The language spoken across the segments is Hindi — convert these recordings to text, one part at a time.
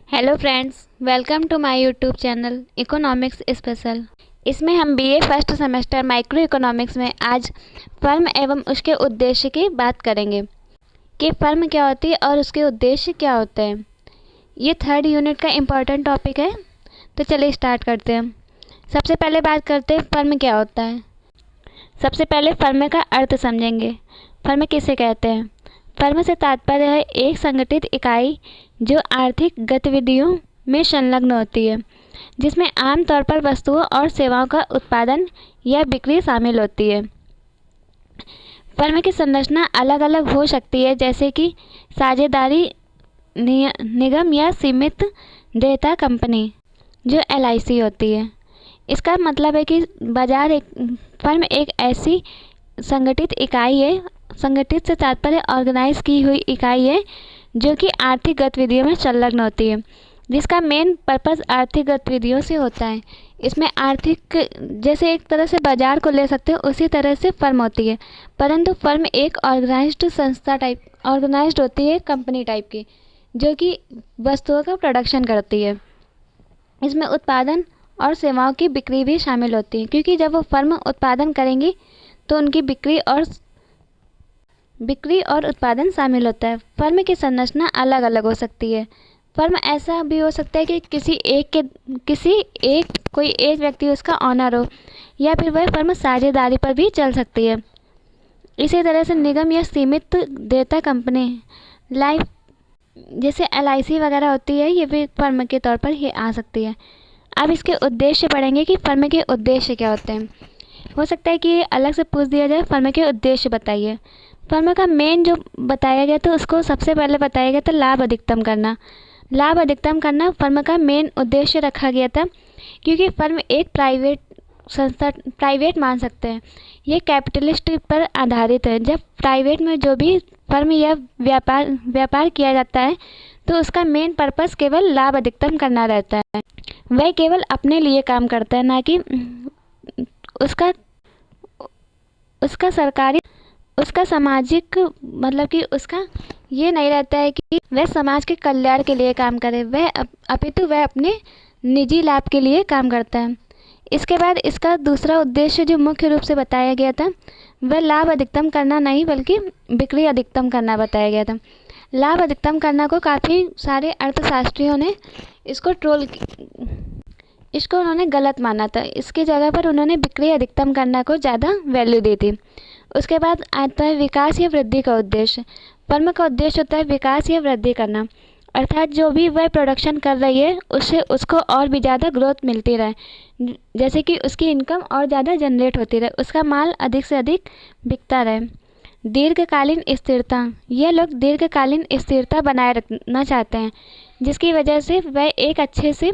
Hello friends, welcome to my YouTube channel economics special. इसमें हम BA first semester micro economics में आज फर्म एवं उसके उद्देश्य की बात करेंगे कि फर्म क्या होती है और उसके उद्देश्य क्या होते हैं। ये थर्ड यूनिट का इम्पोर्टेंट टॉपिक है, तो चलिए स्टार्ट करते हैं। सबसे पहले बात करते हैं फर्म क्या होता है। सबसे पहले फर्म का अर्थ समझेंगे। फर्म किसे कहते हैं? फर्म से तात्पर्य है एक संगठित इकाई जो आर्थिक गतिविधियों में संलग्न होती है, जिसमें आमतौर पर वस्तुओं और सेवाओं का उत्पादन या बिक्री शामिल होती है। फर्म की संरचना अलग अलग हो सकती है, जैसे कि साझेदारी निगम या सीमित देयता कंपनी, जो LIC होती है। इसका मतलब है कि फर्म एक ऐसी संगठित इकाई है, संगठित से तात्पर्य ऑर्गेनाइज की हुई इकाई है जो कि आर्थिक गतिविधियों में संलग्न होती है, जिसका मेन पर्पस आर्थिक गतिविधियों से होता है। इसमें आर्थिक, जैसे एक तरह से बाजार को ले सकते हैं, उसी तरह से फर्म होती है, परंतु फर्म एक ऑर्गेनाइज्ड होती है, कंपनी टाइप की, जो कि वस्तुओं का प्रोडक्शन करती है। इसमें उत्पादन और सेवाओं की बिक्री भी शामिल होती है, क्योंकि जब वो फर्म उत्पादन करेंगी तो उनकी बिक्री और उत्पादन शामिल होता है। फर्म की संरचना अलग अलग हो सकती है। फर्म ऐसा भी हो सकता है कि कोई एक व्यक्ति उसका ऑनर हो, या फिर वह फर्म साझेदारी पर भी चल सकती है। इसी तरह से निगम या सीमित देयता कंपनी लाइफ, जैसे LIC वगैरह होती है, ये भी फर्म के तौर पर ही आ सकती है। अब इसके उद्देश्य पढ़ेंगे कि फर्म के उद्देश्य क्या होते हैं। हो सकता है कि ये अलग से पूछ दिया जाए, फर्म के उद्देश्य बताइए। फर्म का मेन जो बताया गया था, उसको सबसे पहले बताया गया था लाभ अधिकतम करना। लाभ अधिकतम करना फर्म का मेन उद्देश्य रखा गया था, क्योंकि फर्म एक प्राइवेट मान सकते हैं, ये कैपिटलिस्ट पर आधारित है। जब प्राइवेट में जो भी फर्म या व्यापार किया जाता है, तो उसका मेन पर्पस केवल लाभ अधिकतम करना रहता है। वह केवल अपने लिए काम करता है, ना कि उसका सामाजिक, मतलब कि उसका ये नहीं रहता है कि वह समाज के कल्याण के लिए काम करे, अपितु वह अपने निजी लाभ के लिए काम करता है। इसके बाद इसका दूसरा उद्देश्य जो मुख्य रूप से बताया गया था, वह लाभ अधिकतम करना नहीं, बल्कि बिक्री अधिकतम करना बताया गया था। लाभ अधिकतम करना को काफ़ी सारे अर्थशास्त्रियों ने इसको उन्होंने गलत माना था। इसकी जगह पर उन्होंने बिक्री अधिकतम करना को ज़्यादा वैल्यू दी थी। उसके बाद आता है विकास या वृद्धि का उद्देश्य। फर्म का उद्देश्य होता है विकास या वृद्धि करना, अर्थात जो भी वह प्रोडक्शन कर रही है, उससे उसको और भी ज़्यादा ग्रोथ मिलती रहे, जैसे कि उसकी इनकम और ज़्यादा जनरेट होती रहे, उसका माल अधिक से अधिक बिकता रहे। दीर्घकालीन स्थिरता, ये लोग दीर्घकालीन स्थिरता बनाए रखना चाहते हैं, जिसकी वजह से वह एक अच्छे से,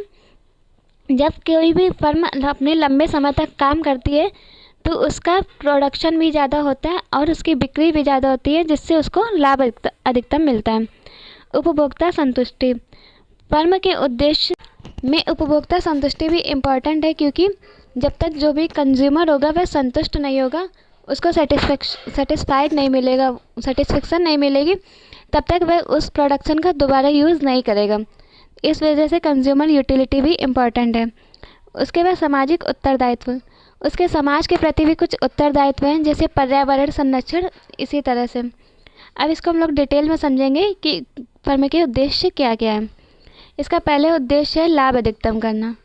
जब कोई भी फर्म अपने लंबे समय तक काम करती है, तो उसका प्रोडक्शन भी ज़्यादा होता है और उसकी बिक्री भी ज़्यादा होती है, जिससे उसको लाभ अधिकतम मिलता है। उपभोक्ता संतुष्टि, फर्म के उद्देश्य में उपभोक्ता संतुष्टि भी इम्पॉर्टेंट है, क्योंकि जब तक जो भी कंज्यूमर होगा वह संतुष्ट नहीं होगा, उसको सेटिस्फेक्शन नहीं मिलेगी, तब तक वह उस प्रोडक्शन का दोबारा यूज़ नहीं करेगा। इस वजह से कंज्यूमर यूटिलिटी भी इम्पॉर्टेंट है। उसके बाद सामाजिक उत्तरदायित्व, उसके समाज के प्रति भी कुछ उत्तरदायित्व हैं, जैसे पर्यावरण संरक्षण, इसी तरह से। अब इसको हम लोग डिटेल में समझेंगे कि फर्म के उद्देश्य क्या क्या है। इसका पहले उद्देश्य है लाभ अधिकतम करना।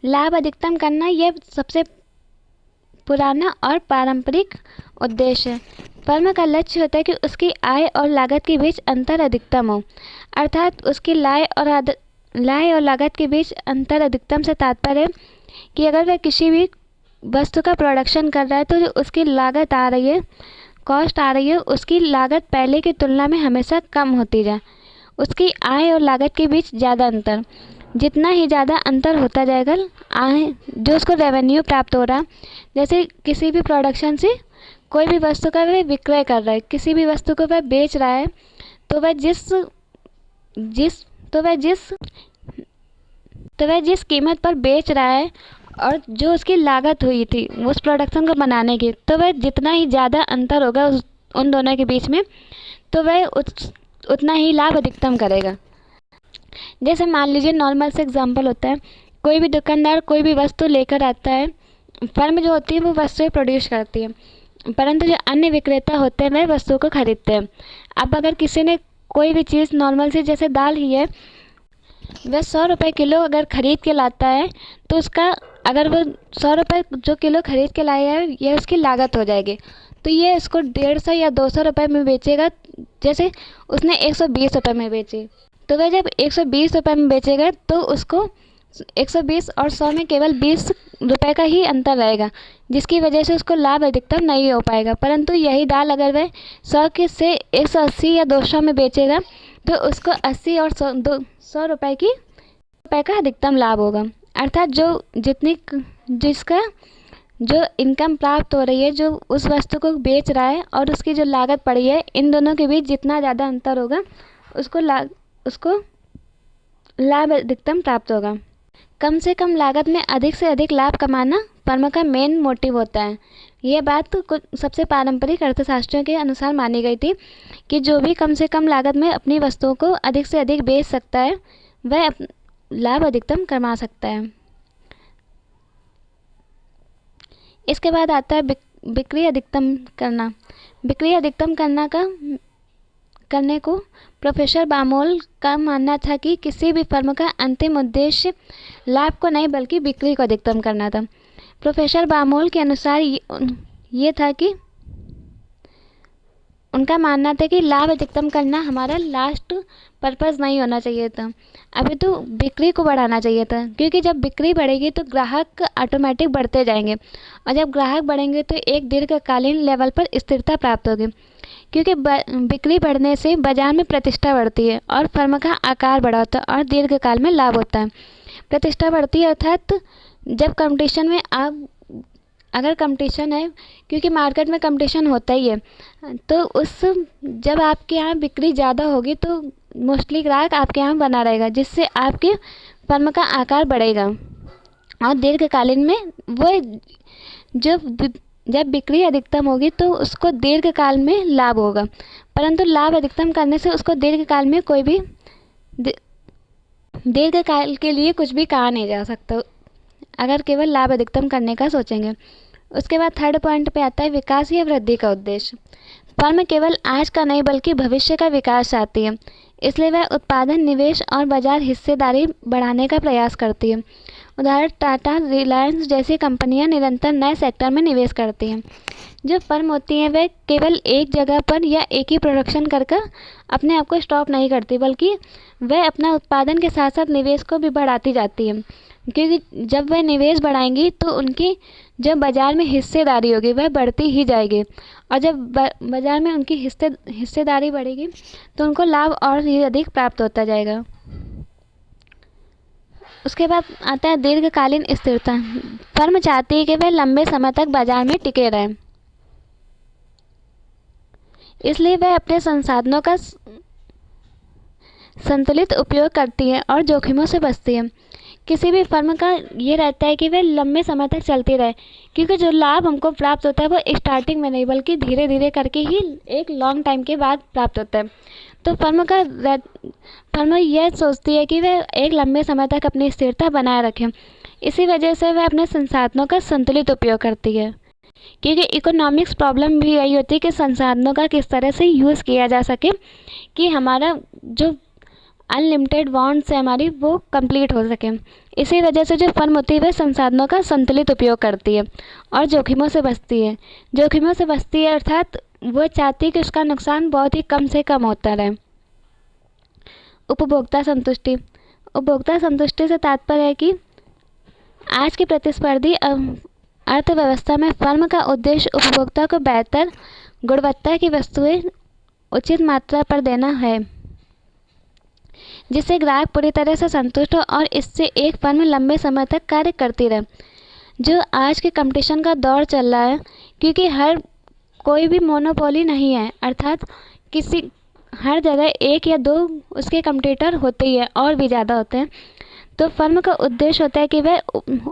लाभ अधिकतम करना यह सबसे पुराना और पारंपरिक उद्देश्य है। फर्म का लक्ष्य होता है कि उसकी आय और लागत के बीच अंतर अधिकतम हो, अर्थात उसकी लाय और लागत के बीच अंतर अधिकतम से तात्पर्य है कि अगर वह किसी भी वस्तु का प्रोडक्शन कर रहा है, तो जो उसकी लागत आ रही है, कॉस्ट आ रही है, उसकी लागत पहले की तुलना में हमेशा कम होती जाए। उसकी आय और लागत के बीच ज़्यादा अंतर, जितना ही ज़्यादा अंतर होता जाएगा, जो उसको रेवेन्यू प्राप्त हो रहा, जैसे किसी भी प्रोडक्शन से कोई भी वस्तु का वह विक्रय कर रहा है, किसी भी वस्तु को वह बेच रहा है, तो वह जिस कीमत पर बेच रहा है और जो उसकी लागत हुई थी उस प्रोडक्शन को बनाने की, तो वह जितना ही ज़्यादा अंतर होगा उन दोनों के बीच में, तो वह उतना ही लाभ अधिकतम करेगा। जैसे मान लीजिए नॉर्मल से एग्जांपल होता है, कोई भी दुकानदार कोई भी वस्तु लेकर आता है, फर्म जो होती है वो वस्तुएं प्रोड्यूस करती है, परंतु जो अन्य विक्रेता होते हैं वह वस्तु को खरीदते हैं। अब अगर किसी ने कोई भी चीज़ नॉर्मल सी जैसे दाल ही है, वह 100 रुपये किलो अगर ख़रीद के लाता है, तो उसका अगर वो 100 रुपये जो किलो ख़रीद के लाया है ये उसकी लागत हो जाएगी। तो ये इसको 150 या 200 रुपये में बेचेगा। जैसे उसने 120 रुपये में बेची, तो वह जब 120 रुपये में बेचेगा तो उसको 120 और 100 में केवल 20 रुपये का ही अंतर रहेगा, जिसकी वजह से उसको लाभ अधिकतम नहीं हो पाएगा। परंतु यही दाल अगर वह 100 के से 180 या 200 में बेचेगा, तो उसको 80 और 100 रुपये का अधिकतम लाभ होगा। अर्थात जिसका जो इनकम प्राप्त हो रही है, जो उस वस्तु को बेच रहा है और उसकी जो लागत पड़ी है, इन दोनों के बीच जितना ज़्यादा अंतर होगा उसको लाभ अधिकतम प्राप्त होगा। कम से कम लागत में अधिक से अधिक लाभ कमाना फर्म का मेन मोटिव होता है। यह बात तो कुछ सबसे पारंपरिक अर्थशास्त्रियों के अनुसार मानी गई थी कि जो भी कम से कम लागत में अपनी वस्तुओं को अधिक से अधिक बेच सकता है, वह लाभ अधिकतम कमा सकता है। इसके बाद आता है बिक्री अधिकतम करना। बिक्री अधिकतम करने को प्रोफेसर बामोल का मानना था कि किसी भी फर्म का अंतिम उद्देश्य लाभ को नहीं बल्कि बिक्री को अधिकतम करना था। प्रोफेसर बामोल के अनुसार ये था कि उनका मानना था कि लाभ अधिकतम करना हमारा लास्ट पर्पज़ नहीं होना चाहिए था, अभी तो बिक्री को बढ़ाना चाहिए था। क्योंकि जब बिक्री बढ़ेगी तो ग्राहक ऑटोमेटिक बढ़ते जाएंगे, और जब ग्राहक बढ़ेंगे तो एक दीर्घकालीन लेवल पर स्थिरता प्राप्त होगी। क्योंकि बिक्री बढ़ने से बाजार में प्रतिष्ठा बढ़ती है और फर्म का आकार बढ़ा होता है और दीर्घकाल में लाभ होता है। प्रतिष्ठा बढ़ती है अर्थात जब कंपटीशन में अगर कंपटीशन है, क्योंकि मार्केट में कंपटीशन होता ही है, तो जब आपके यहाँ बिक्री ज़्यादा होगी तो मोस्टली ग्राहक आपके यहाँ बना रहेगा, जिससे आपके फर्म का आकार बढ़ेगा और दीर्घकालीन में वो जब बिक्री अधिकतम होगी तो उसको दीर्घकाल में लाभ होगा। परंतु लाभ अधिकतम करने से उसको दीर्घकाल में कोई भी दीर्घकाल के लिए कुछ भी कहा नहीं जा सकता, अगर केवल लाभ अधिकतम करने का सोचेंगे। उसके बाद थर्ड पॉइंट पे आता है विकास या वृद्धि का उद्देश्य। फर्म केवल आज का नहीं बल्कि भविष्य का विकास चाहती है, इसलिए वह उत्पादन, निवेश और बाजार हिस्सेदारी बढ़ाने का प्रयास करती है। उदाहरण टाटा, रिलायंस जैसी कंपनियां निरंतर नए सेक्टर में निवेश करती हैं। जो फर्म होती हैं वह केवल एक जगह पर या एक ही प्रोडक्शन कर अपने आप को स्टॉप नहीं करती, बल्कि वह अपना उत्पादन के साथ साथ निवेश को भी बढ़ाती जाती है। क्योंकि जब वह निवेश बढ़ाएंगी तो उनकी जो बाज़ार में हिस्सेदारी होगी वह बढ़ती ही जाएगी, और जब बाज़ार में उनकी हिस्सेदारी बढ़ेगी तो उनको लाभ और भी अधिक प्राप्त होता जाएगा। उसके बाद आता है दीर्घकालीन स्थिरता। फर्म चाहती है कि वह लंबे समय तक बाजार में टिके रहे, इसलिए वह अपने संसाधनों का संतुलित उपयोग करती है और जोखिमों से बचती है। किसी भी फर्म का ये रहता है कि वह लंबे समय तक चलती रहे, क्योंकि जो लाभ हमको प्राप्त होता है वो स्टार्टिंग में नहीं बल्कि धीरे धीरे करके ही एक लॉन्ग टाइम के बाद प्राप्त होता है। तो फर्म यह सोचती है कि वह एक लंबे समय तक अपनी स्थिरता बनाए रखें। इसी वजह से वह अपने संसाधनों का संतुलित उपयोग करती है, क्योंकि इकोनॉमिक्स प्रॉब्लम भी यही होती है कि संसाधनों का किस तरह से यूज़ किया जा सके कि हमारा जो अनलिमिटेड वांट्स है हमारी वो कंप्लीट हो सके। इसी वजह से जो फर्म होती है वह संसाधनों का संतुलित उपयोग करती है और जोखिमों से बचती है। जोखिमों से बचती है अर्थात वो चाहती है कि उसका नुकसान बहुत ही कम से कम होता रहे। उपभोक्ता संतुष्टि। उपभोक्ता संतुष्टि से तात्पर्य है कि आज की प्रतिस्पर्धी अर्थव्यवस्था में फर्म का उद्देश्य उपभोक्ता को बेहतर गुणवत्ता की वस्तुएं उचित मात्रा पर देना है, जिससे ग्राहक पूरी तरह से संतुष्ट हो और इससे एक फर्म लंबे समय तक कार्य करती रहे। जो आज के कंपटीशन का दौर चल रहा है, क्योंकि कोई भी मोनोपोली नहीं है, अर्थात हर जगह एक या दो उसके कंपटीटर होते ही है और भी ज़्यादा होते हैं। तो फर्म का उद्देश्य होता है कि वह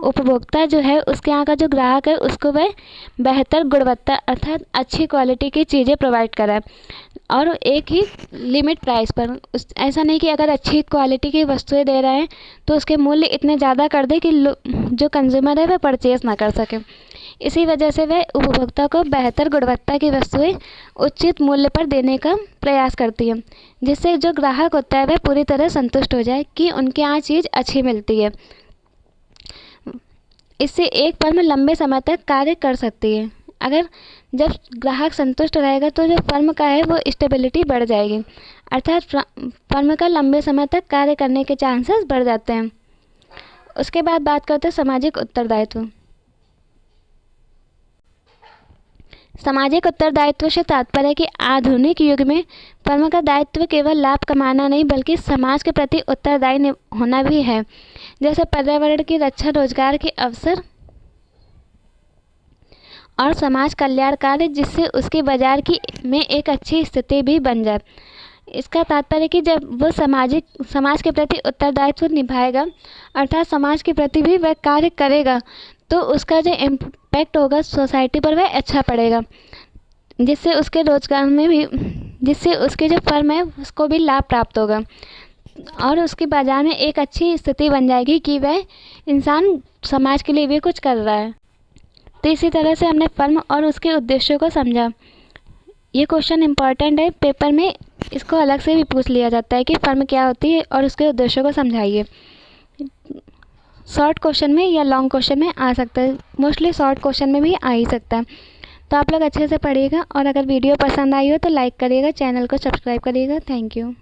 उपभोक्ता जो है उसके यहाँ का जो ग्राहक है उसको वह बेहतर गुणवत्ता अर्थात अच्छी क्वालिटी की चीज़ें प्रोवाइड कराए और एक ही लिमिट प्राइस पर। ऐसा नहीं कि अगर अच्छी क्वालिटी की वस्तुएं दे रहे हैं तो उसके मूल्य इतने ज़्यादा कर दे कि जो कंज्यूमर है वह परचेज़ ना कर सके। इसी वजह से वह उपभोक्ता को बेहतर गुणवत्ता की वस्तुएं उचित मूल्य पर देने का प्रयास करती है, जिससे जो ग्राहक होता है वह पूरी तरह संतुष्ट हो जाए कि उनके यहाँ चीज़ अच्छी मिलती है। इससे एक फर्म लंबे समय तक कार्य कर सकती है। अगर जब ग्राहक संतुष्ट रहेगा तो जो फर्म का है वो स्टेबिलिटी बढ़ जाएगी, अर्थात फर्म का लंबे समय तक कार्य करने के चांसेस बढ़ जाते हैं। उसके बाद बात करते हैं सामाजिक उत्तरदायित्व। सामाजिक उत्तरदायित्व से तात्पर्य है कि आधुनिक युग में फर्म का दायित्व केवल लाभ कमाना नहीं बल्कि समाज के प्रति उत्तरदायी होना भी है, जैसे पर्यावरण की रक्षा, रोजगार के अवसर और समाज कल्याण कार्य, जिससे उसके बाजार की में एक अच्छी स्थिति भी बन जाए। इसका तात्पर्य कि जब वो समाज के प्रति उत्तरदायित्व निभाएगा, अर्थात समाज के प्रति भी वह कार्य करेगा, तो उसका जो इम्पैक्ट होगा सोसाइटी पर वह अच्छा पड़ेगा, जिससे उसके रोजगार में भी, जिससे उसकी जो फर्म है उसको भी लाभ प्राप्त होगा और उसके बाजार में एक अच्छी स्थिति बन जाएगी कि वह इंसान समाज के लिए भी कुछ कर रहा है। तो इसी तरह से हमने फर्म और उसके उद्देश्यों को समझा। ये क्वेश्चन इम्पॉर्टेंट है, पेपर में इसको अलग से भी पूछ लिया जाता है कि फर्म क्या होती है और उसके उद्देश्यों को समझाइए। शॉर्ट क्वेश्चन में या लॉन्ग क्वेश्चन में आ सकता है, मोस्टली शॉर्ट क्वेश्चन में भी आ ही सकता है। तो आप लोग अच्छे से पढ़िएगा और अगर वीडियो पसंद आई हो तो लाइक करिएगा, चैनल को सब्सक्राइब करिएगा। Thank you.